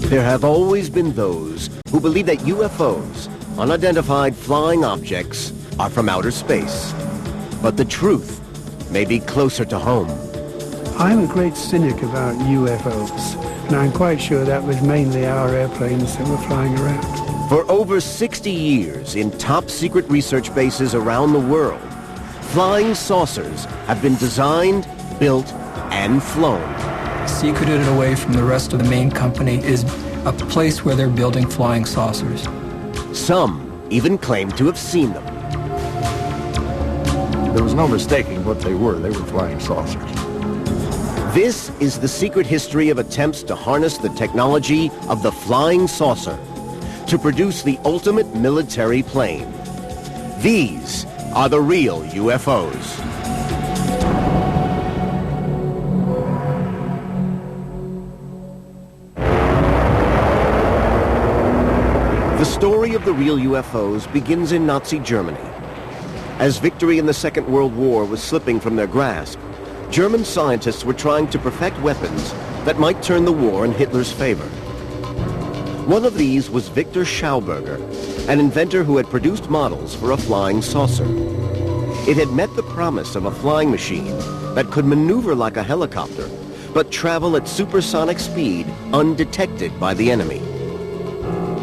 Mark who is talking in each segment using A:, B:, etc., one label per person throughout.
A: There have always been those who believe that UFOs, unidentified flying objects, are from outer space. But the truth may be closer to home.
B: I'm a great cynic about UFOs, and I'm quite sure that was mainly our airplanes that were flying around.
A: For over 60 years, in top-secret research bases around the world, flying saucers have been designed, built, and flown.
C: Secreted away from the rest of the main company is a place where they're building flying saucers.
A: Some even claim to have seen them.
D: There was no mistaking what they were. They were flying saucers.
A: This is the secret history of attempts to harness the technology of the flying saucer to produce the ultimate military plane. These are the real UFOs. The story of the real UFOs begins in Nazi Germany. As victory in the Second World War was slipping from their grasp, German scientists were trying to perfect weapons that might turn the war in Hitler's favor. One of these was Victor Schauberger, an inventor who had produced models for a flying saucer. It had met the promise of a flying machine that could maneuver like a helicopter, but travel at supersonic speed undetected by the enemy.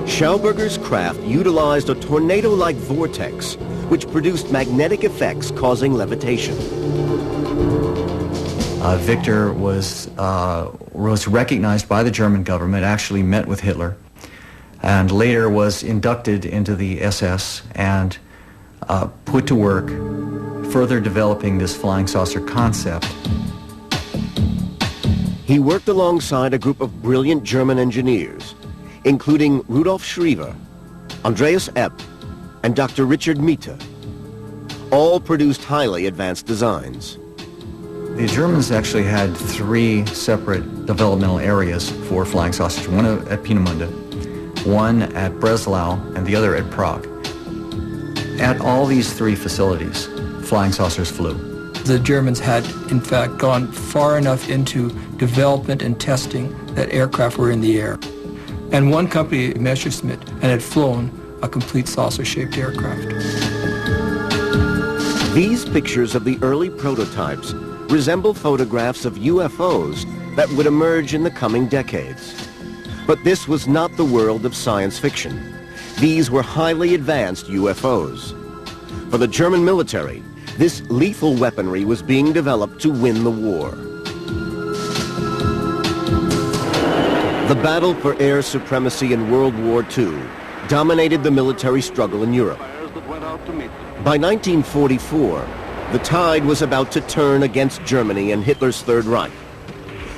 A: Schauberger's craft utilized a tornado-like vortex, which produced magnetic effects causing levitation.
E: Victor was recognized by the German government, actually met with Hitler, and later was inducted into the SS and put to work further developing this flying saucer concept.
A: He worked alongside a group of brilliant German engineers, including Rudolf Schriever, Andreas Epp, and Dr. Richard Miete. All produced highly advanced designs.
E: The Germans actually had three separate developmental areas for flying saucers, one at Peenemünde, one at Breslau, and the other at Prague. At all these three facilities, flying saucers flew.
C: The Germans had, in fact, gone far enough into development and testing that aircraft were in the air. And one company, Messerschmitt, and had flown a complete saucer-shaped aircraft.
A: These pictures of the early prototypes resemble photographs of UFOs that would emerge in the coming decades. But this was not the world of science fiction. These were highly advanced UFOs. For the German military, this lethal weaponry was being developed to win the war. The battle for air supremacy in World War II dominated the military struggle in Europe. By 1944, the tide was about to turn against Germany and Hitler's Third Reich.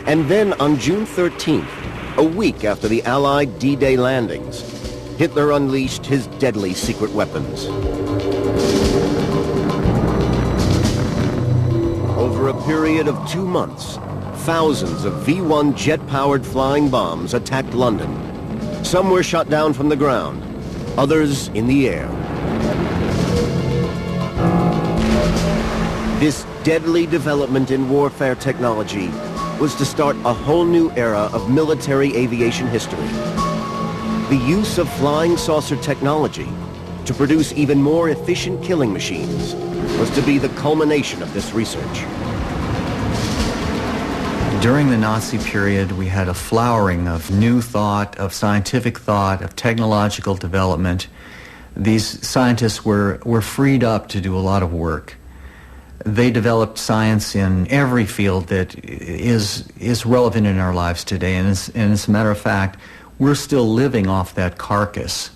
A: And then on June 13th, a week after the Allied D-Day landings, Hitler unleashed his deadly secret weapons. Over a period of 2 months, thousands of V-1 jet-powered flying bombs attacked London. Some were shot down from the ground, others in the air. This deadly development in warfare technology was to start a whole new era of military aviation history. The use of flying saucer technology to produce even more efficient killing machines was to be the culmination of this research.
E: During the Nazi period, we had a flowering of new thought, of scientific thought, of technological development. These scientists were freed up to do a lot of work. They developed science in every field that is relevant in our lives today, and as a matter of fact, we're still living off that carcass.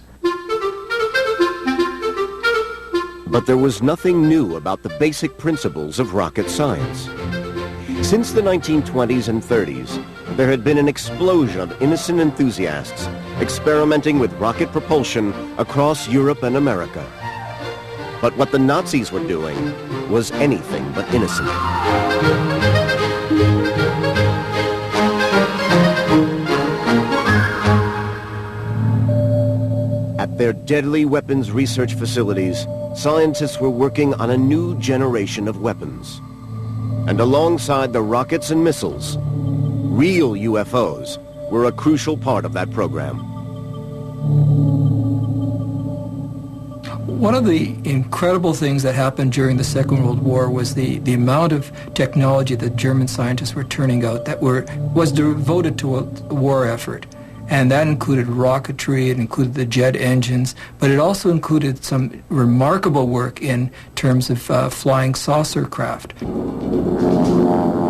A: But there was nothing new about the basic principles of rocket science. Since the 1920s and 30s, there had been an explosion of innocent enthusiasts experimenting with rocket propulsion across Europe and America. But what the Nazis were doing was anything but innocent. At their deadly weapons research facilities, scientists were working on a new generation of weapons. And alongside the rockets and missiles, real UFOs were a crucial part of that program.
C: One of the incredible things that happened during the Second World War was the amount of technology that German scientists were turning out that was devoted to a war effort. And that included rocketry, it included the jet engines, but it also included some remarkable work in terms of flying saucer craft.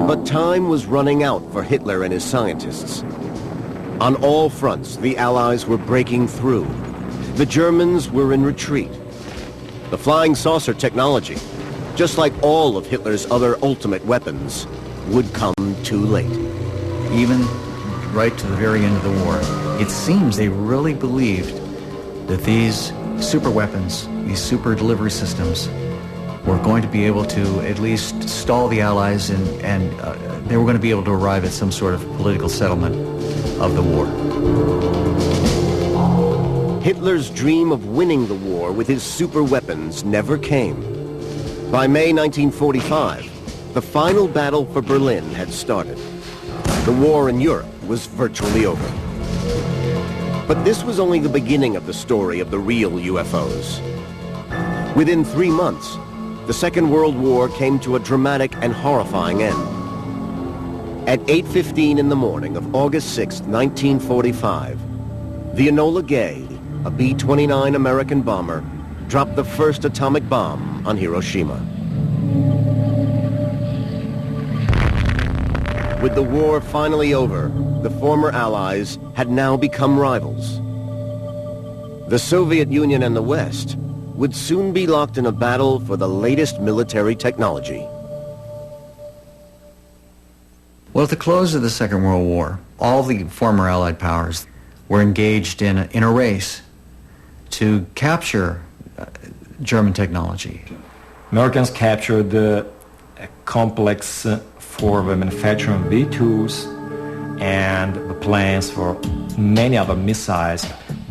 A: But time was running out for Hitler and his scientists. On all fronts, the Allies were breaking through. The Germans were in retreat. The flying saucer technology, just like all of Hitler's other ultimate weapons, would come too late.
E: Even right to the very end of the war, it seems they really believed that these super weapons, these super delivery systems, were going to be able to at least stall the Allies and they were going to be able to arrive at some sort of political settlement of the war.
A: Hitler's dream of winning the war with his super weapons never came. By May 1945, the final battle for Berlin had started. The war in Europe was virtually over. But this was only the beginning of the story of the real UFOs. Within 3 months, the Second World War came to a dramatic and horrifying end. At 8:15 in the morning of August 6, 1945, the Enola Gay, a B-29 American bomber, dropped the first atomic bomb on Hiroshima. With the war finally over, the former Allies had now become rivals. The Soviet Union and the West would soon be locked in a battle for the latest military technology.
E: Well, at the close of the Second World War, all the former Allied powers were engaged in a race to capture German technology.
F: Americans captured a complex for the manufacturing B-2s and the plans for many other missiles,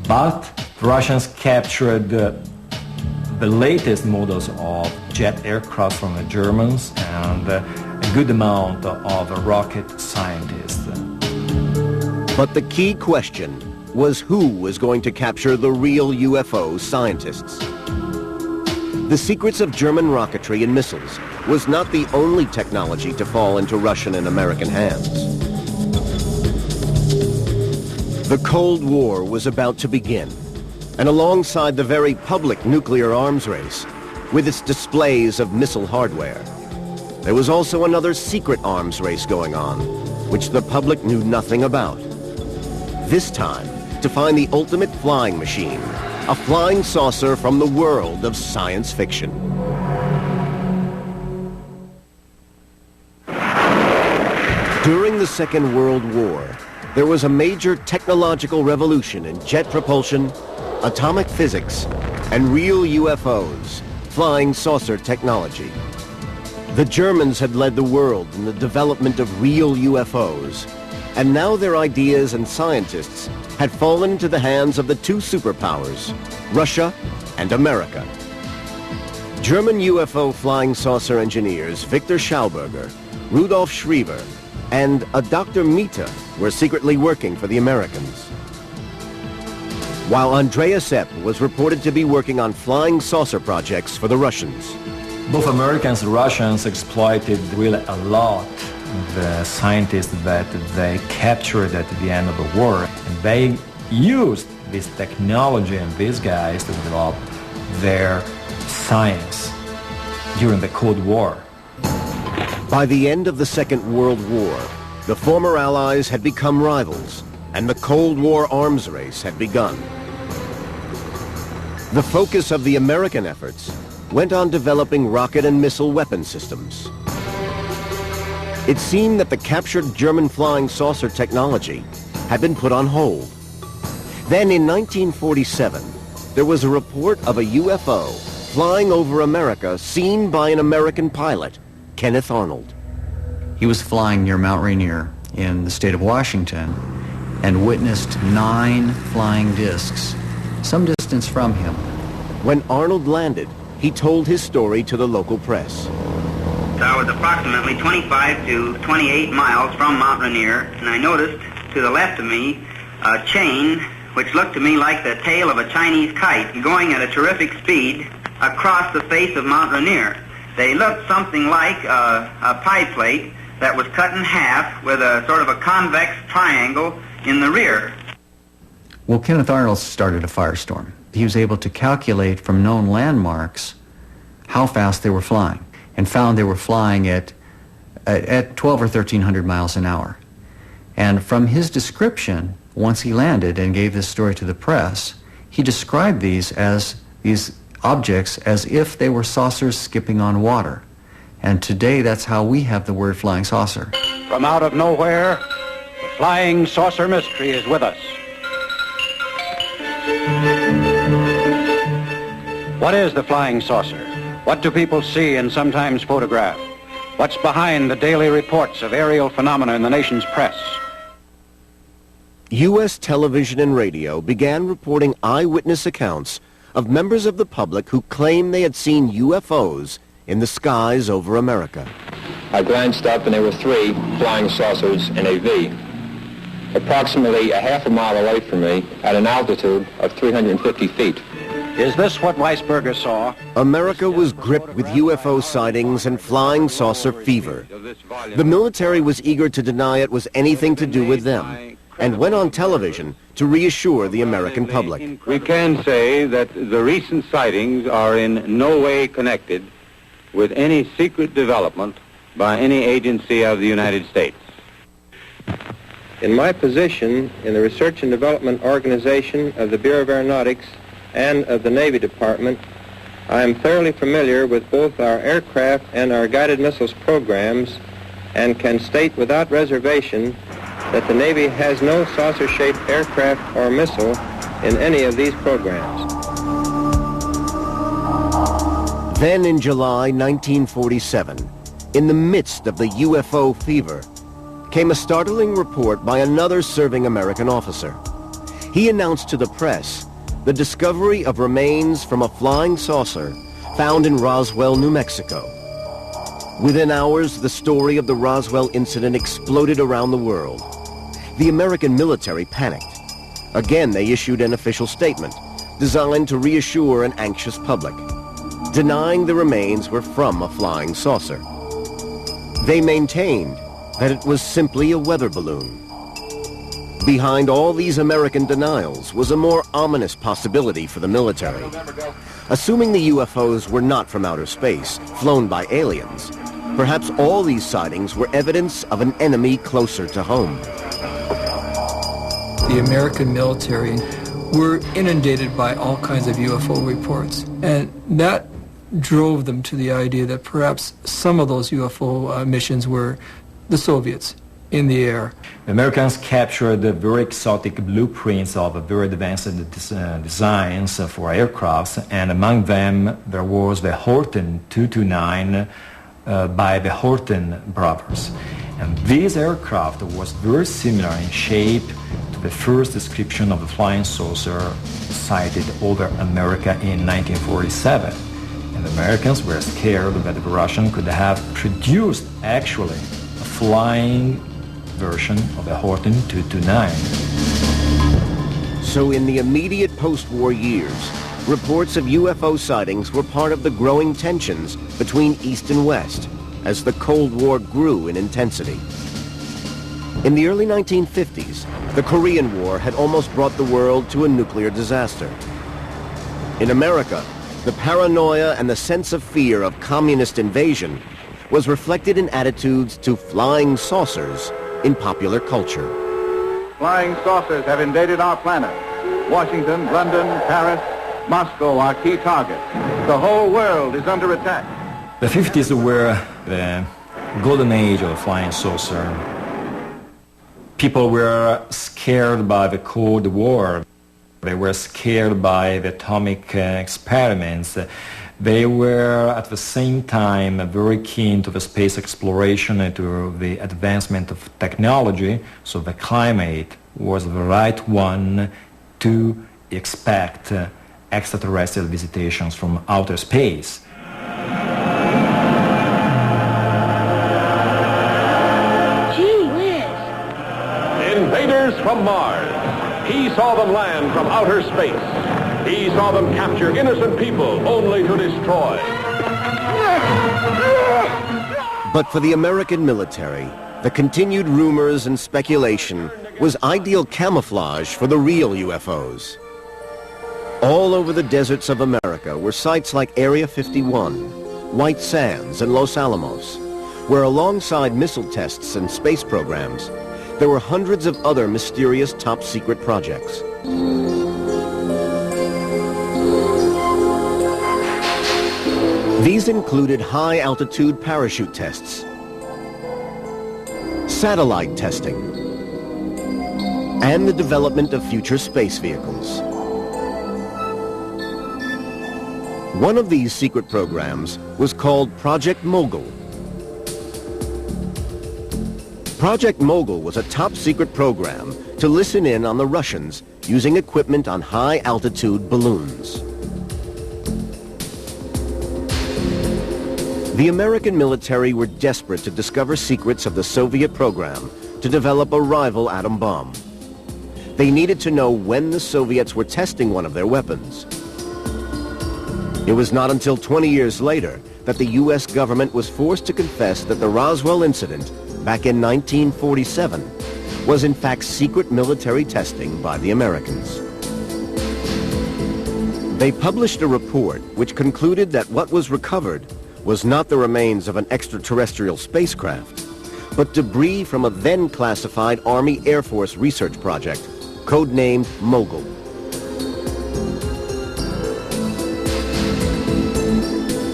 F: but the Russians captured the latest models of jet aircraft from the Germans and a good amount of rocket scientists.
A: But the key question was who was going to capture the real UFO scientists. The secrets of German rocketry and missiles was not the only technology to fall into Russian and American hands. The Cold War was about to begin, and alongside the very public nuclear arms race, with its displays of missile hardware, there was also another secret arms race going on, which the public knew nothing about. This time, to find the ultimate flying machine, a flying saucer from the world of science fiction. During the Second World War, there was a major technological revolution in jet propulsion, atomic physics, and real UFOs, flying saucer technology. The Germans had led the world in the development of real UFOs, and now their ideas and scientists had fallen into the hands of the two superpowers, Russia and America. German UFO flying saucer engineers Victor Schauberger, Rudolf Schriever, and a Dr. Mita were secretly working for the Americans, while Andreas Epp was reported to be working on flying saucer projects for the Russians.
F: Both Americans and Russians exploited really a lot the scientists that they captured at the end of the war. And they used this technology and these guys to develop their science during the Cold War.
A: By the end of the Second World War, the former Allies had become rivals, and the Cold War arms race had begun. The focus of the American efforts went on developing rocket and missile weapon systems. It seemed that the captured German flying saucer technology had been put on hold. Then in 1947, there was a report of a UFO flying over America seen by an American pilot, Kenneth Arnold.
E: He was flying near Mount Rainier in the state of Washington and witnessed 9 flying discs some distance from him.
A: When Arnold landed, he told his story to the local press.
G: I was approximately 25 to 28 miles from Mount Rainier, and I noticed to the left of me a chain which looked to me like the tail of a Chinese kite going at a terrific speed across the face of Mount Rainier. They looked something like a pie plate that was cut in half with a sort of a convex triangle in the rear.
E: Well, Kenneth Arnold started a firestorm. He was able to calculate from known landmarks how fast they were flying, and found they were flying at 12 or 1,300 miles an hour. And from his description, once he landed and gave this story to the press, he described these objects as if they were saucers skipping on water. And today, that's how we have the word flying saucer.
H: From out of nowhere, the flying saucer mystery is with us. What is the flying saucer? What do people see and sometimes photograph? What's behind the daily reports of aerial phenomena in the nation's press?
A: U.S. television and radio began reporting eyewitness accounts of members of the public who claimed they had seen UFOs in the skies over America.
I: I glanced up and there were 3 flying saucers in a V, approximately a half a mile away from me at an altitude of 350 feet.
H: Is this what Weisberger saw?
A: America was gripped with UFO sightings and flying saucer fever. The military was eager to deny it was anything to do with them, and went on television to reassure the American public.
J: We can say that the recent sightings are in no way connected with any secret development by any agency of the United States.
K: In my position in the Research and Development Organization of the Bureau of Aeronautics and of the Navy Department, I am thoroughly familiar with both our aircraft and our guided missiles programs, and can state without reservation that the Navy has no saucer-shaped aircraft or missile in any of these programs.
A: Then in July 1947, in the midst of the UFO fever, came a startling report by another serving American officer. He announced to the press the discovery of remains from a flying saucer found in Roswell, New Mexico. Within hours, the story of the Roswell incident exploded around the world. The American military panicked. Again, they issued an official statement designed to reassure an anxious public, denying the remains were from a flying saucer. They maintained that it was simply a weather balloon. Behind all these American denials was a more ominous possibility for the military. Assuming the UFOs were not from outer space, flown by aliens, perhaps all these sightings were evidence of an enemy closer to home.
C: The American military were inundated by all kinds of UFO reports, and that drove them to the idea that perhaps some of those UFO missions were the Soviets in the air.
F: The Americans captured the very exotic blueprints of very advanced designs for aircrafts, and among them there was the Horten 229 by the Horten brothers. And this aircraft was very similar in shape to the first description of the flying saucer sighted over America in 1947. And the Americans were scared that the Russians could have produced actually a flying version of the Horten 229.
A: So in the immediate post-war years, reports of UFO sightings were part of the growing tensions between East and West as the Cold War grew in intensity. In the early 1950s, the Korean War had almost brought the world to a nuclear disaster. In America, the paranoia and the sense of fear of communist invasion was reflected in attitudes to flying saucers in popular culture.
J: Flying saucers have invaded our planet. Washington, London, Paris, Moscow are key targets. The whole world is under attack.
F: The 50s were the golden age of the flying saucer. People were scared by the Cold War. They were scared by the atomic experiments. They were at the same time very keen to the space exploration and to the advancement of technology, so the climate was the right one to expect extraterrestrial visitations from outer space.
L: Gee whiz!
M: Invaders
L: from Mars. He saw them land from outer space. He saw them capture innocent people only to destroy.
A: But for the American military, the continued rumors and speculation was ideal camouflage for the real UFOs. All over the deserts of America were sites like Area 51, White Sands, and Los Alamos, where alongside missile tests and space programs, there were hundreds of other mysterious top-secret projects. These included high-altitude parachute tests, satellite testing, and the development of future space vehicles. One of these secret programs was called Project Mogul. Project Mogul was a top-secret program to listen in on the Russians using equipment on high-altitude balloons. The American military were desperate to discover secrets of the Soviet program to develop a rival atom bomb. They needed to know when the Soviets were testing one of their weapons. It was not until 20 years later that the U.S. government was forced to confess that the Roswell incident back in 1947 was in fact secret military testing by the Americans. They published a report which concluded that what was recovered was not the remains of an extraterrestrial spacecraft, but debris from a then classified Army Air Force research project, codenamed Mogul.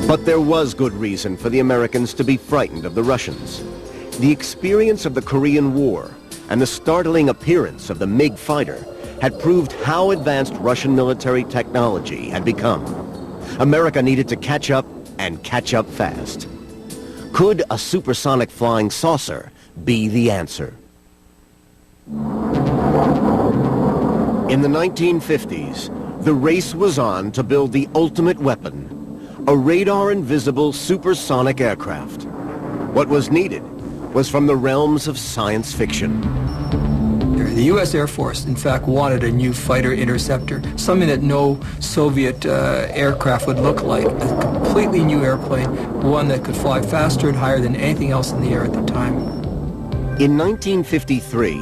A: But there was good reason for the Americans to be frightened of the Russians. The experience of the Korean War and the startling appearance of the MiG fighter had proved how advanced Russian military technology had become. America needed to catch up, and catch up fast. Could a supersonic flying saucer be the answer? In the 1950s, the race was on to build the ultimate weapon, a radar-invisible supersonic aircraft. What was needed was from the realms of science fiction.
C: The U.S. Air Force, in fact, wanted a new fighter interceptor, something that no Soviet aircraft would look like, a completely new airplane, one that could fly faster and higher than anything else in the air at the time.
A: In 1953,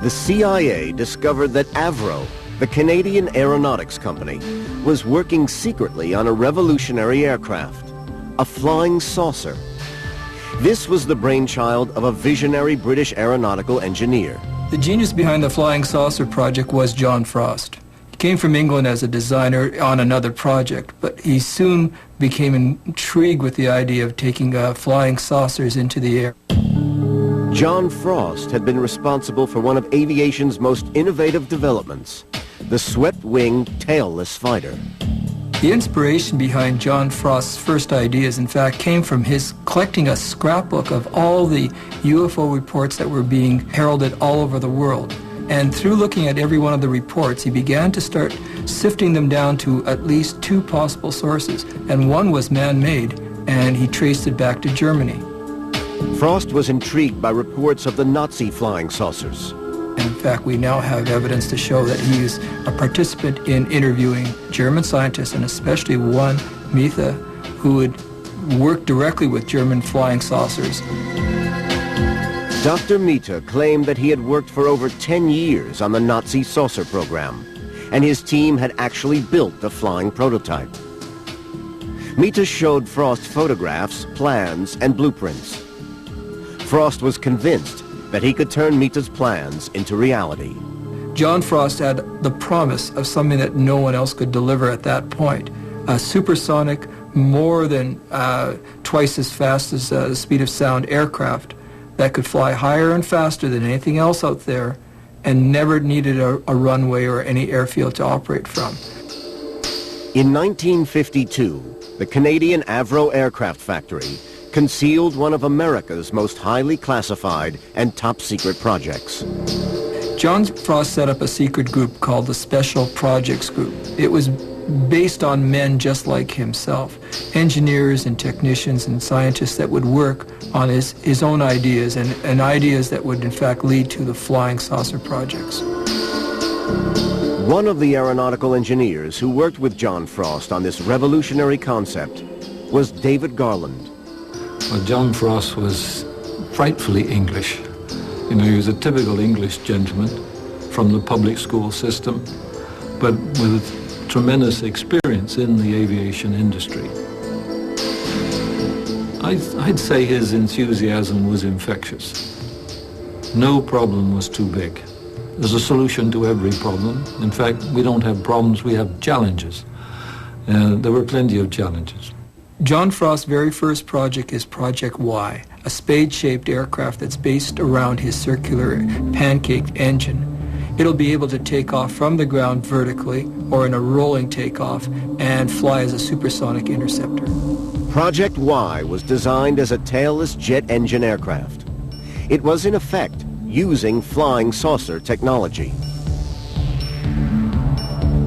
A: the CIA discovered that Avro, the Canadian aeronautics company, was working secretly on a revolutionary aircraft, a flying saucer. This was the brainchild of a visionary British aeronautical engineer.
C: The genius behind the Flying Saucer project was John Frost. He came from England as a designer on another project, but he soon became intrigued with the idea of taking flying saucers into the air.
A: John Frost had been responsible for one of aviation's most innovative developments, the swept-wing tailless fighter.
C: The inspiration behind John Frost's first ideas, in fact, came from his collecting a scrapbook of all the UFO reports that were being heralded all over the world. And through looking at every one of the reports, he began to start sifting them down to at least two possible sources. And one was man-made, and he traced it back to Germany.
A: Frost was intrigued by reports of the Nazi flying saucers.
C: In fact, we now have evidence to show that he is a participant in interviewing German scientists, and especially one, Mita, who would work directly with German flying saucers.
A: Dr. Mita claimed that he had worked for over 10 years on the Nazi saucer program, and his team had actually built the flying prototype. Mita showed Frost photographs, plans, and blueprints. Frost was convinced that he could turn Mita's plans into reality.
C: John Frost had the promise of something that no one else could deliver at that point, a supersonic, more than twice as fast as the speed of sound aircraft that could fly higher and faster than anything else out there and never needed a runway or any airfield to operate from.
A: In 1952, the Canadian Avro Aircraft Factory concealed one of America's most highly classified and top-secret projects.
C: John Frost set up a secret group called the Special Projects Group. It was based on men just like himself, engineers and technicians and scientists that would work on his own ideas and ideas that would in fact lead to the flying saucer projects.
A: One of the aeronautical engineers who worked with John Frost on this revolutionary concept was David Garland.
D: Well, John Frost was frightfully English. You know, he was a typical English gentleman from the public school system, but with tremendous experience in the aviation industry. I'd say his enthusiasm was infectious. No problem was too big. There's a solution to every problem. In fact, we don't have problems, we have challenges. And there were plenty of challenges.
C: John Frost's very first project is Project Y, a spade-shaped aircraft that's based around his circular pancake engine. It'll be able to take off from the ground vertically or in a rolling takeoff and fly as a supersonic interceptor.
A: Project Y was designed as a tailless jet engine aircraft. It was in effect using flying saucer technology.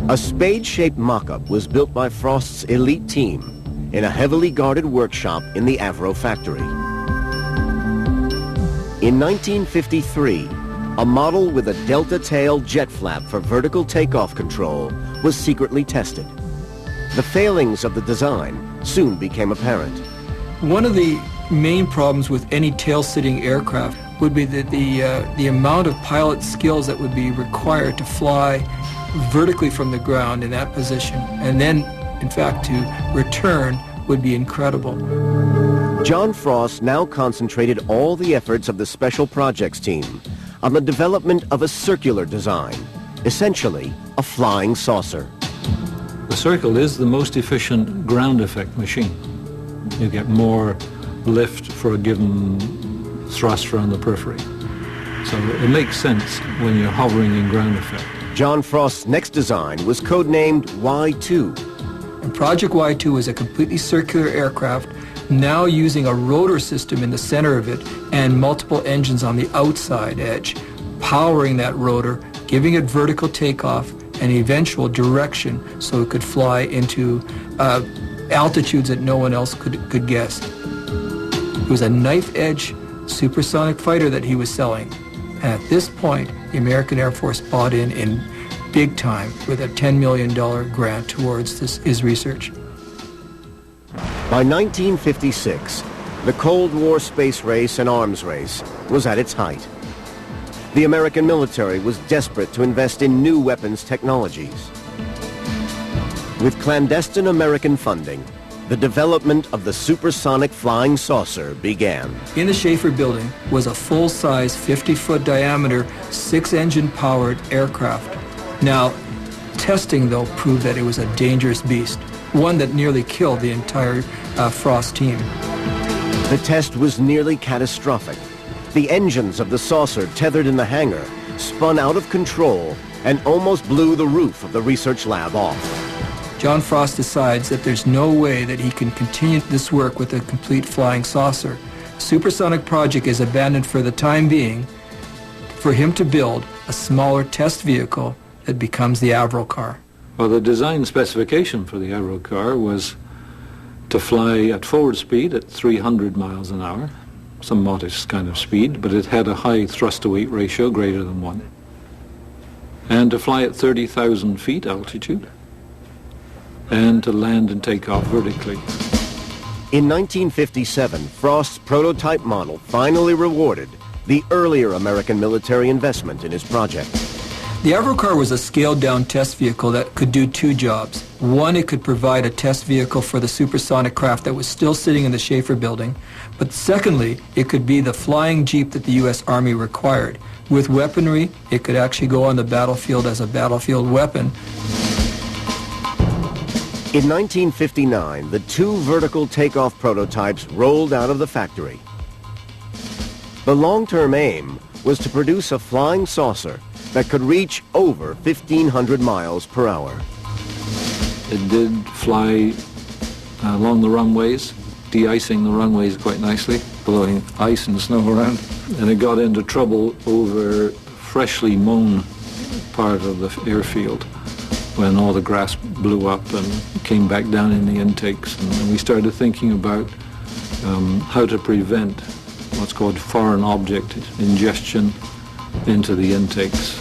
A: A spade-shaped mock-up was built by Frost's elite team in a heavily guarded workshop in the Avro factory. In 1953, a model with a delta tail jet flap for vertical takeoff control was secretly tested. The failings of the design soon became apparent.
C: One of the main problems with any tail-sitting aircraft would be that the amount of pilot skills that would be required to fly vertically from the ground in that position, and then, in fact, to return would be incredible.
A: John Frost now concentrated all the efforts of the Special Projects team on the development of a circular design, essentially a flying saucer.
D: The circle is the most efficient ground effect machine. You get more lift for a given thrust around the periphery. So it makes sense when you're hovering in ground effect.
A: John Frost's next design was codenamed Y2.
C: And Project Y2 is a completely circular aircraft, now using a rotor system in the center of it and multiple engines on the outside edge, powering that rotor, giving it vertical takeoff and eventual direction so it could fly into altitudes that no one else could guess. It was a knife-edge supersonic fighter that he was selling. And at this point, the American Air Force bought in big time with a $10 million grant towards his research.
A: By 1956, the Cold War space race and arms race was at its height. The American military was desperate to invest in new weapons technologies. With clandestine American funding, the development of the supersonic flying saucer began.
C: In the Schaefer building was a full-size 50-foot diameter, 6-engine powered aircraft. Now, testing though proved that it was a dangerous beast, one that nearly killed the entire Frost team.
A: The test was nearly catastrophic. The engines of the saucer tethered in the hangar spun out of control and almost blew the roof of the research lab off.
C: John Frost decides that there's no way that he can continue this work with a complete flying saucer. Supersonic project is abandoned for the time being for him to build a smaller test vehicle that becomes the Avro car.
D: Well, the design specification for the Avro car was to fly at forward speed at 300 miles an hour, some modest kind of speed, but it had a high thrust-to-weight ratio greater than 1. And to fly at 30,000 feet altitude, and to land and take off vertically.
A: In 1957, Frost's prototype model finally rewarded the earlier American military investment in his project.
C: The Avro car was a scaled-down test vehicle that could do two jobs. One, it could provide a test vehicle for the supersonic craft that was still sitting in the Schaefer building. But secondly, it could be the flying jeep that the U.S. Army required. With weaponry, it could actually go on the battlefield as a battlefield weapon.
A: In 1959, the two vertical takeoff prototypes rolled out of the factory. The long-term aim was to produce a flying saucer that could reach over 1,500 miles per hour.
D: It did fly along the runways, de-icing the runways quite nicely, blowing ice and snow around. And it got into trouble over freshly mown part of the airfield, when all the grass blew up and came back down in the intakes. And we started thinking about how to prevent what's called foreign object ingestion into the intakes.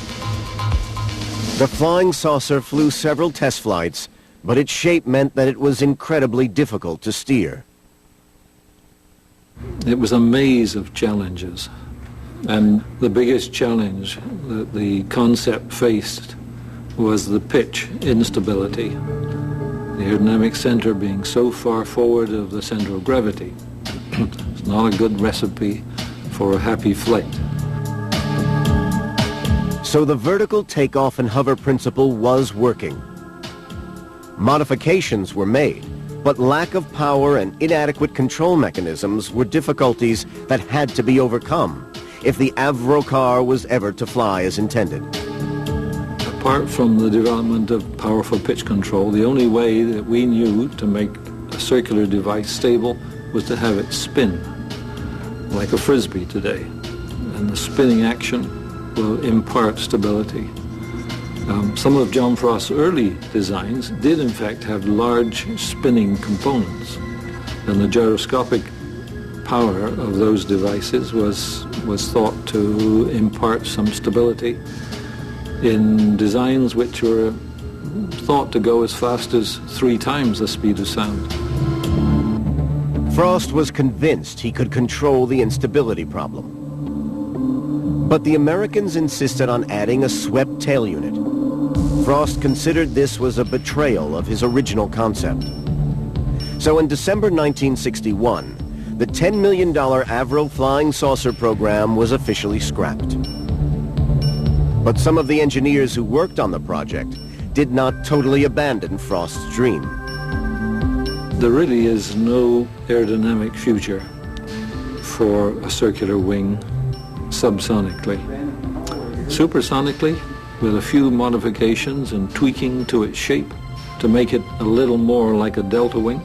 A: The flying saucer flew several test flights, but its shape meant that it was incredibly difficult to steer.
D: It was a maze of challenges, and the biggest challenge that the concept faced was the pitch instability, the aerodynamic center being so far forward of the center of gravity. It's not a good recipe for a happy flight.
A: So the vertical takeoff and hover principle was working. Modifications were made, but lack of power and inadequate control mechanisms were difficulties that had to be overcome if the Avro car was ever to fly as intended.
D: Apart from the development of powerful pitch control, the only way that we knew to make a circular device stable was to have it spin, like a frisbee today. And the spinning action will impart stability. Some of John Frost's early designs did in fact have large spinning components, and the gyroscopic power of those devices was thought to impart some stability in designs which were thought to go as fast as 3 times the speed of sound.
A: Frost was convinced he could control the instability problem. But the Americans insisted on adding a swept tail unit. Frost considered this was a betrayal of his original concept. So in December 1961, the $10 million Avro flying saucer program was officially scrapped. But some of the engineers who worked on the project did not totally abandon Frost's dream.
D: There really is no aerodynamic future for a circular wing subsonically. Supersonically, with a few modifications and tweaking to its shape to make it a little more like a delta wing,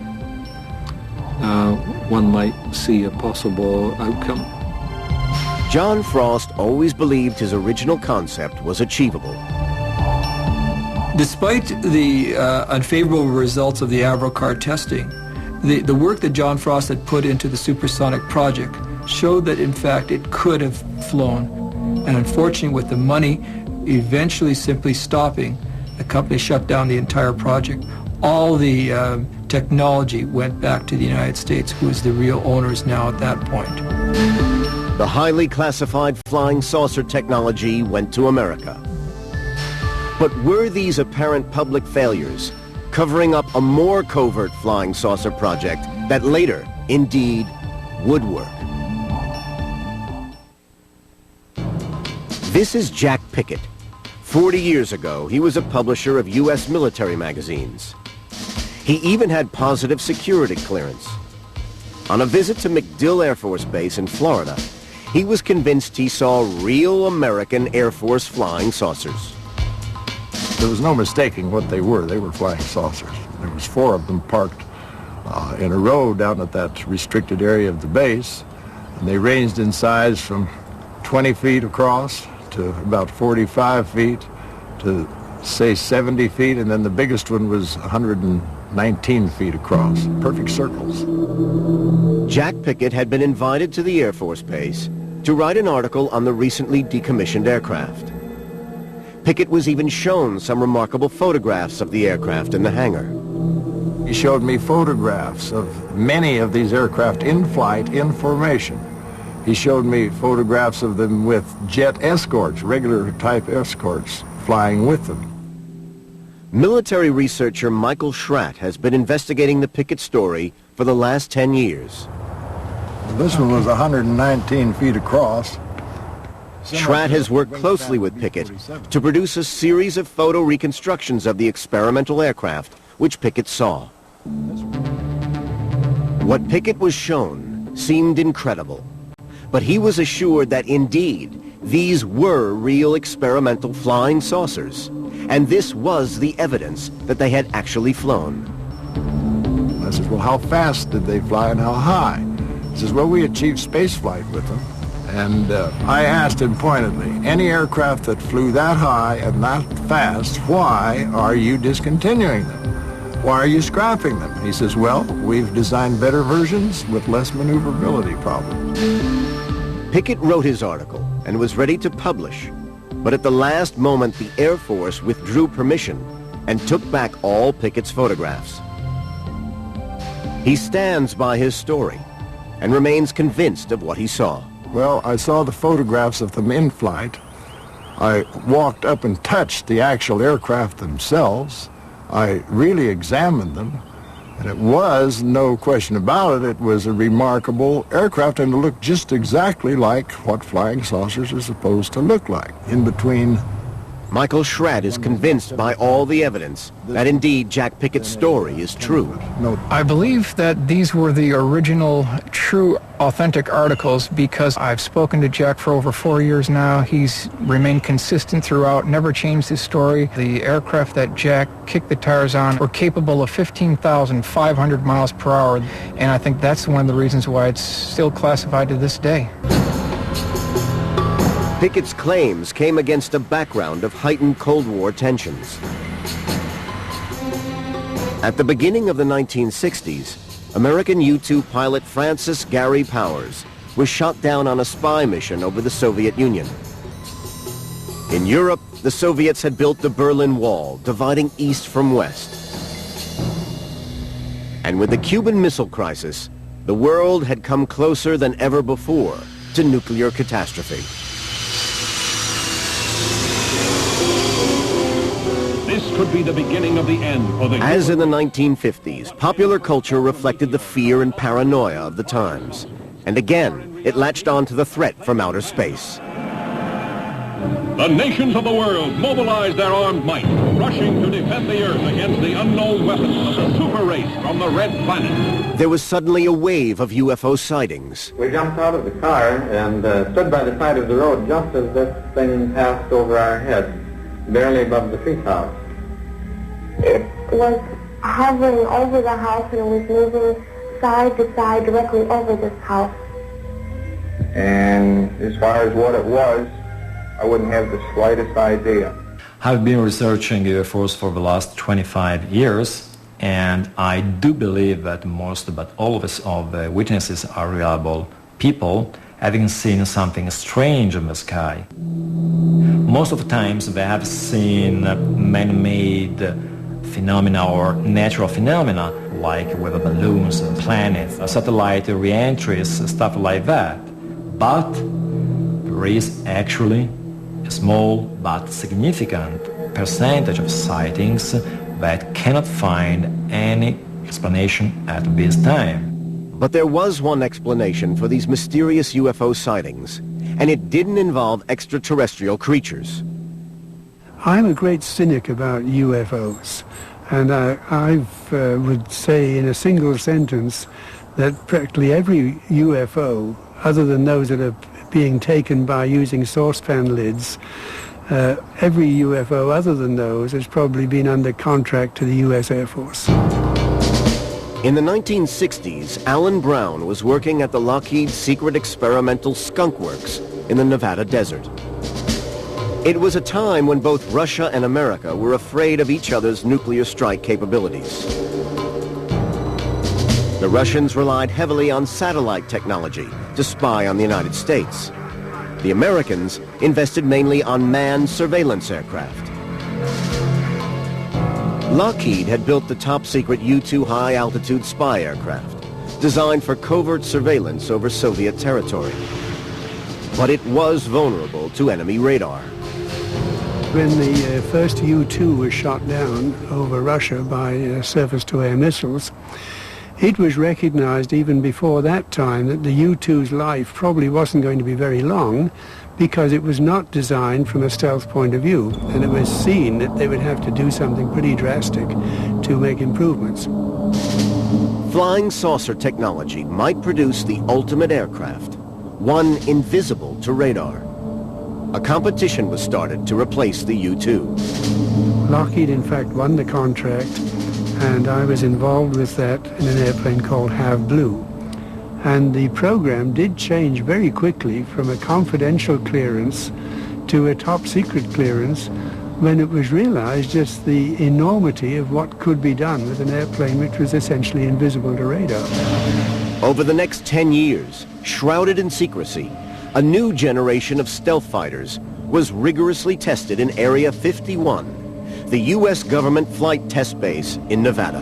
D: one might see a possible outcome.
A: John Frost always believed his original concept was achievable.
C: Despite the unfavorable results of the Avro car testing, the work that John Frost had put into the supersonic project showed that in fact it could have flown. And unfortunately, with the money eventually simply stopping, the company shut down the entire project. All the technology went back to the United States, who is the real owners now at that point.
A: The highly classified flying saucer technology went to America. But were these apparent public failures covering up a more covert flying saucer project that later, indeed, would work? This is Jack Pickett. 40 years ago, he was a publisher of U.S. military magazines. He even had positive security clearance. On a visit to MacDill Air Force Base in Florida, he was convinced he saw real American Air Force flying saucers.
M: There was no mistaking what they were. They were flying saucers. There was 4 of them parked in a row down at that restricted area of the base, and they ranged in size from 20 feet across to about 45 feet to, say, 70 feet, and then the biggest one was 119 feet across. Perfect circles.
A: Jack Pickett had been invited to the Air Force Base to write an article on the recently decommissioned aircraft. Pickett was even shown some remarkable photographs of the aircraft in the hangar.
M: He showed me photographs of many of these aircraft in flight, in formation. He showed me photographs of them with jet escorts, regular type escorts, flying with them.
A: Military researcher Michael Schratt has been investigating the Pickett story for the last 10 years.
M: This one was 119 feet across.
A: Schratt has worked closely with Pickett to produce a series of photo reconstructions of the experimental aircraft which Pickett saw. What Pickett was shown seemed incredible, but he was assured that indeed these were real experimental flying saucers, and this was the evidence that they had actually flown.
M: I said, well, how fast did they fly and how high? He says, well, we achieved space flight with them. And I asked him pointedly, any aircraft that flew that high and that fast, why are you discontinuing them? Why are you scrapping them? He says, well, we've designed better versions with less maneuverability problems.
A: Pickett wrote his article and was ready to publish, but at the last moment the Air Force withdrew permission and took back all Pickett's photographs. He stands by his story and remains convinced of what he saw.
M: Well, I saw the photographs of them in flight. I walked up and touched the actual aircraft themselves. I really examined them, and it was, no question about it, it was a remarkable aircraft, and it looked just exactly like what flying saucers are supposed to look like. In between...
A: Michael Schrad is convinced by all the evidence that indeed Jack Pickett's story is true.
C: I believe that these were the original, true, authentic articles because I've spoken to Jack for over 4 years now. He's remained consistent throughout, never changed his story. The aircraft that Jack kicked the tires on were capable of 15,500 miles per hour, and I think that's one of the reasons why it's still classified to this day.
A: Pickett's claims came against a background of heightened Cold War tensions. At the beginning of the 1960s, American U-2 pilot Francis Gary Powers was shot down on a spy mission over the Soviet Union. In Europe, the Soviets had built the Berlin Wall, dividing east from west. And with the Cuban Missile Crisis, the world had come closer than ever before to nuclear catastrophe.
L: This could be the beginning of the end for the...
A: As in the 1950s, popular culture reflected the fear and paranoia of the times. And again, it latched on to the threat from outer space.
L: The nations of the world mobilized their armed might, rushing to defend the Earth against the unknown weapons of the super race from the Red Planet.
A: There was suddenly a wave of UFO sightings.
K: We jumped out of the car and stood by the side of the road just as this thing passed over our heads, barely above the treetops.
N: It was hovering over the house and it was moving side to side directly over this house.
K: And as far as what it was, I wouldn't have the slightest idea.
F: I've been researching UFOs for the last 25 years, and I do believe that most, but all of the witnesses are reliable people having seen something strange in the sky. Most of the times they have seen man-made phenomena or natural phenomena like weather balloons, planets, satellite re-entries, stuff like that. But there is actually a small but significant percentage of sightings that cannot find any explanation at this time.
A: But there was one explanation for these mysterious UFO sightings, and it didn't involve extraterrestrial creatures.
B: I'm a great cynic about UFOs, and I would say in a single sentence that practically every UFO, other than those that are being taken by using saucepan lids, every UFO other than those has probably been under contract to the U.S. Air Force.
A: In the 1960s, Alan Brown was working at the Lockheed Secret Experimental Skunk Works in the Nevada desert. It was a time when both Russia and America were afraid of each other's nuclear strike capabilities. The Russians relied heavily on satellite technology to spy on the United States. The Americans invested mainly on manned surveillance aircraft. Lockheed had built the top-secret U-2 high-altitude spy aircraft, designed for covert surveillance over Soviet territory. But it was vulnerable to enemy radar.
B: When the first U-2 was shot down over Russia by surface-to-air missiles, it was recognized even before that time that the U-2's life probably wasn't going to be very long because it was not designed from a stealth point of view, and it was seen that they would have to do something pretty drastic to make improvements.
A: Flying saucer technology might produce the ultimate aircraft, one invisible to radar. A competition was started to replace the U-2.
B: Lockheed, in fact, won the contract, and I was involved with that in an airplane called Have Blue. And the program did change very quickly from a confidential clearance to a top secret clearance when it was realized just the enormity of what could be done with an airplane which was essentially invisible to radar.
A: Over the next 10 years, shrouded in secrecy, a new generation of stealth fighters was rigorously tested in Area 51, the U.S. government flight test base in Nevada.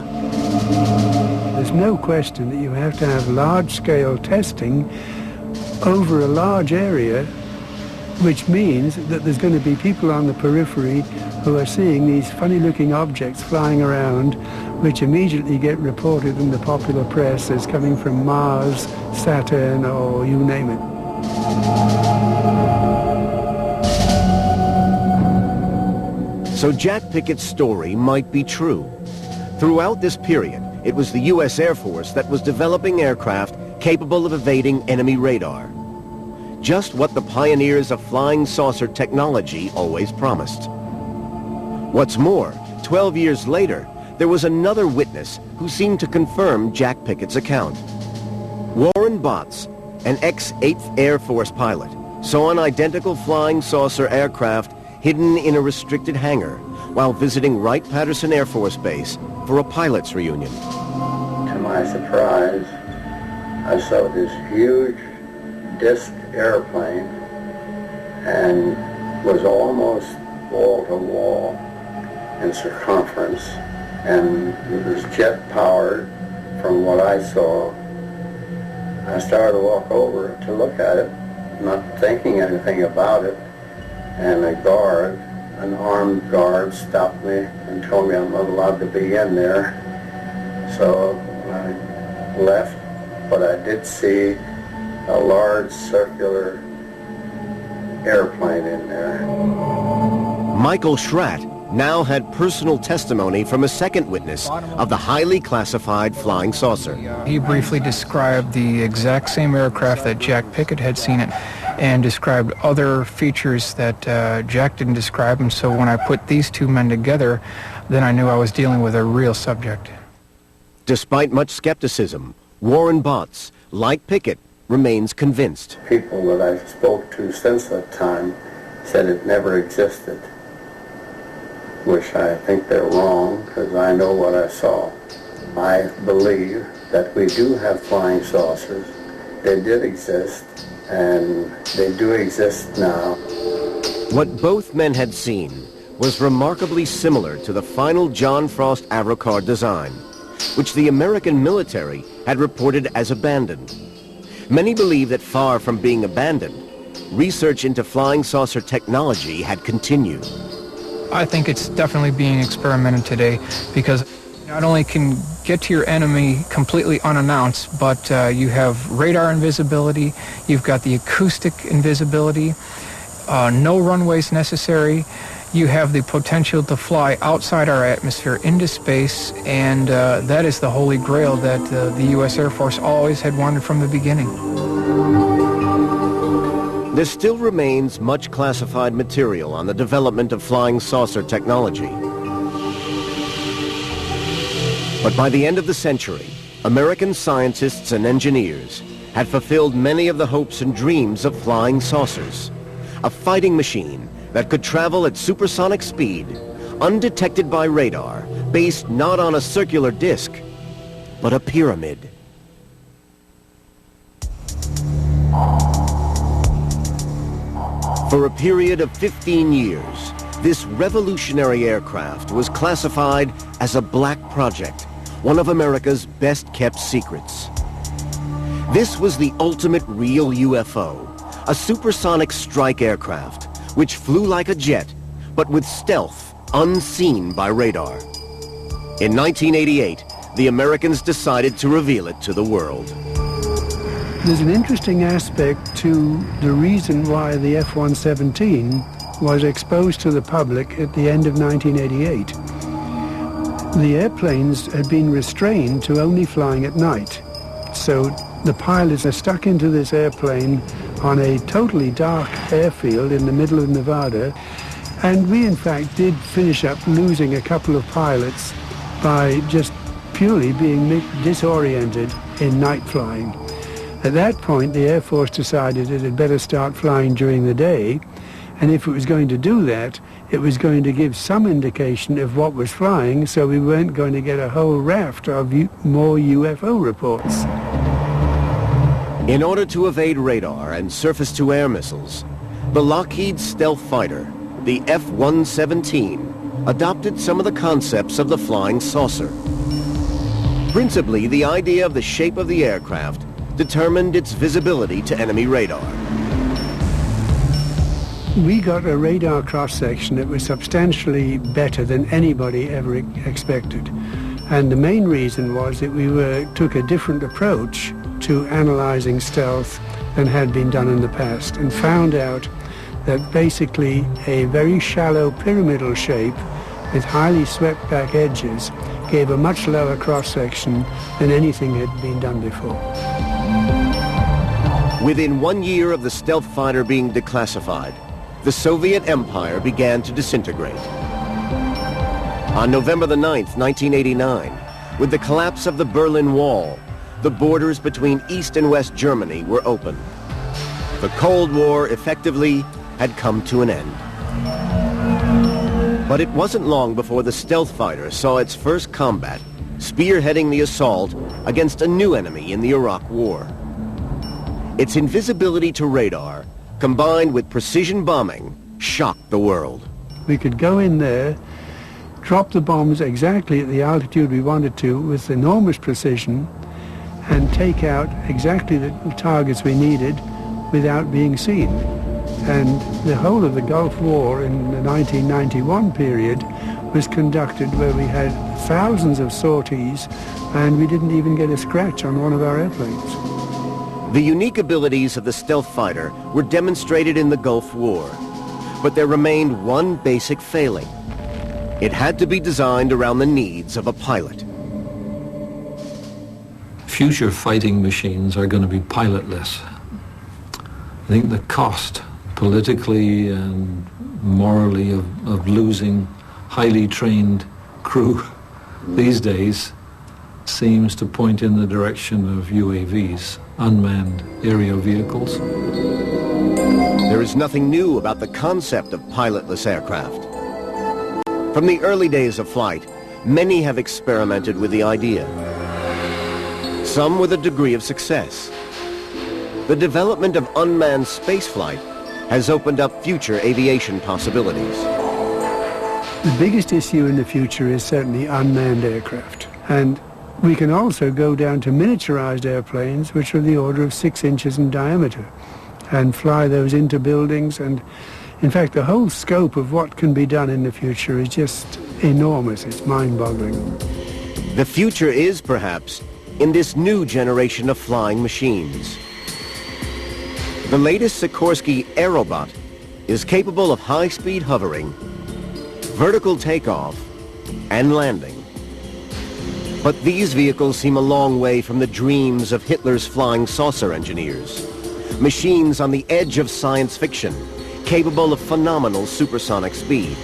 B: There's no question that you have to have large-scale testing over a large area, which means that there's going to be people on the periphery who are seeing these funny-looking objects flying around, which immediately get reported in the popular press as coming from Mars, Saturn, or you name it.
A: So Jack Pickett's story might be true. Throughout this period, it was the U.S. Air Force that was developing aircraft capable of evading enemy radar. Just what the pioneers of flying saucer technology always promised. What's more, 12 years later, there was another witness who seemed to confirm Jack Pickett's account. Warren Botts, an ex-8th Air Force pilot, saw an identical flying saucer aircraft hidden in a restricted hangar while visiting Wright-Patterson Air Force Base for a pilot's reunion.
O: To my surprise, I saw this huge disc airplane and was almost wall-to-wall in circumference, and it was jet-powered from what I saw. I started to walk over to look at it, not thinking anything about it, and an armed guard, stopped me and told me I'm not allowed to be in there. So I left, but I did see a large circular airplane in there.
A: Michael Schratt now had personal testimony from a second witness of the highly classified flying saucer.
C: He briefly described the exact same aircraft that Jack Pickett had seen it, and described other features that Jack didn't describe, and so when I put these two men together, then I knew I was dealing with a real subject.
A: Despite much skepticism, Warren Botts, like Pickett, remains convinced.
O: People that I spoke to since that time said it never existed, which I think they're wrong, because I know what I saw. I believe that we do have flying saucers. They did exist, and they do exist now.
A: What both men had seen was remarkably similar to the final John Frost Aerocar design, which the American military had reported as abandoned. Many believe that far from being abandoned, research into flying saucer technology had continued.
C: I think it's definitely being experimented today, because not only can get to your enemy completely unannounced, but you have radar invisibility, you've got the acoustic invisibility, no runways necessary, you have the potential to fly outside our atmosphere into space, and that is the holy grail that the U.S. Air Force always had wanted from the beginning.
A: There still remains much classified material on the development of flying saucer technology. But by the end of the century, American scientists and engineers had fulfilled many of the hopes and dreams of flying saucers. A fighting machine that could travel at supersonic speed, undetected by radar, based not on a circular disc, but a pyramid. For a period of 15 years, this revolutionary aircraft was classified as a black project, one of America's best-kept secrets. This was the ultimate real UFO, a supersonic strike aircraft, which flew like a jet, but with stealth unseen by radar. In 1988, the Americans decided to reveal it to the world.
B: There's an interesting aspect to the reason why the F-117 was exposed to the public at the end of 1988. The airplanes had been restrained to only flying at night. So the pilots are stuck into this airplane on a totally dark airfield in the middle of Nevada. And we, in fact, did finish up losing a couple of pilots by just purely being disoriented in night flying. At that point, the Air Force decided it had better start flying during the day, and if it was going to do that, it was going to give some indication of what was flying, so we weren't going to get a whole raft of more UFO reports.
A: In order to evade radar and surface-to-air missiles, the Lockheed stealth fighter, the F-117, adopted some of the concepts of the flying saucer. Principally, the idea of the shape of the aircraft determined its visibility to enemy radar.
B: We got a radar cross-section that was substantially better than anybody ever expected. And the main reason was that we took a different approach to analyzing stealth than had been done in the past, and found out that basically a very shallow pyramidal shape with highly swept back edges gave a much lower cross-section than anything had been done before.
A: Within 1 year of the stealth fighter being declassified, the Soviet Empire began to disintegrate. On November the 9th, 1989, with the collapse of the Berlin Wall, the borders between East and West Germany were open. The Cold War effectively had come to an end. But it wasn't long before the stealth fighter saw its first combat, spearheading the assault against a new enemy in the Iraq War. Its invisibility to radar, combined with precision bombing, shocked the world.
B: We could go in there, drop the bombs exactly at the altitude we wanted to with enormous precision, and take out exactly the targets we needed without being seen. And the whole of the Gulf War in the 1991 period was conducted where we had thousands of sorties and we didn't even get a scratch on one of our airplanes.
A: The unique abilities of the stealth fighter were demonstrated in the Gulf War, but there remained one basic failing. It had to be designed around the needs of a pilot.
D: Future fighting machines are going to be pilotless. I think the cost, politically and morally, of losing highly trained crew these days seems to point in the direction of UAVs, unmanned aerial vehicles.
A: There is nothing new about the concept of pilotless aircraft. From the early days of flight, many have experimented with the idea. Some with a degree of success. The development of unmanned spaceflight has opened up future aviation possibilities.
B: The biggest issue in the future is certainly unmanned aircraft. And we can also go down to miniaturized airplanes, which are the order of 6 inches in diameter, and fly those into buildings. And in fact, the whole scope of what can be done in the future is just enormous. It's mind-boggling.
A: The future is, perhaps, in this new generation of flying machines. The latest Sikorsky Aerobot is capable of high-speed hovering, vertical takeoff, and landing. But these vehicles seem a long way from the dreams of Hitler's flying saucer engineers. Machines on the edge of science fiction, capable of phenomenal supersonic speed.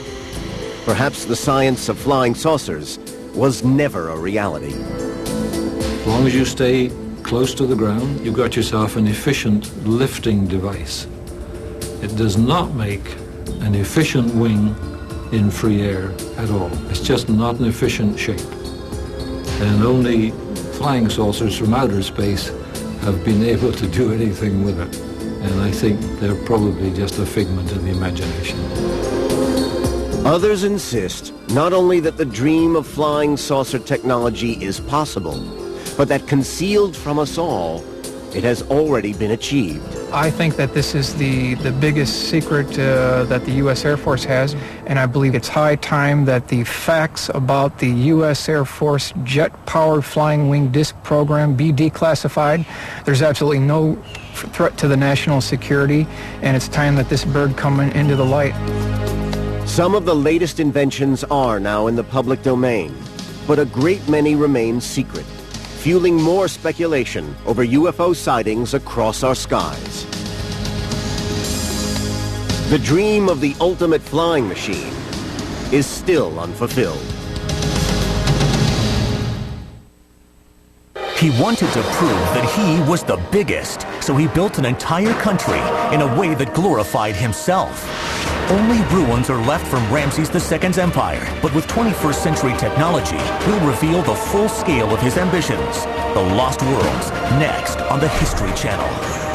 A: Perhaps the science of flying saucers was never a reality.
D: As long as you stay close to the ground, you've got yourself an efficient lifting device. It does not make an efficient wing in free air at all. It's just not an efficient shape. And only flying saucers from outer space have been able to do anything with it. And I think they're probably just a figment of the imagination.
A: Others insist not only that the dream of flying saucer technology is possible, but that concealed from us all, it has already been achieved.
C: I think that this is the biggest secret that the U.S. Air Force has, and I believe it's high time that the facts about the U.S. Air Force jet-powered flying wing disc program be declassified. There's absolutely no threat to the national security, and it's time that this bird come into the light.
A: Some of the latest inventions are now in the public domain, but a great many remain secret, fueling more speculation over UFO sightings across our skies. The dream of the ultimate flying machine is still unfulfilled.
P: He wanted to prove that he was the biggest, so he built an entire country in a way that glorified himself. Only ruins are left from Ramses II's empire, but with 21st century technology, we'll reveal the full scale of his ambitions. The Lost Worlds, next on the History Channel.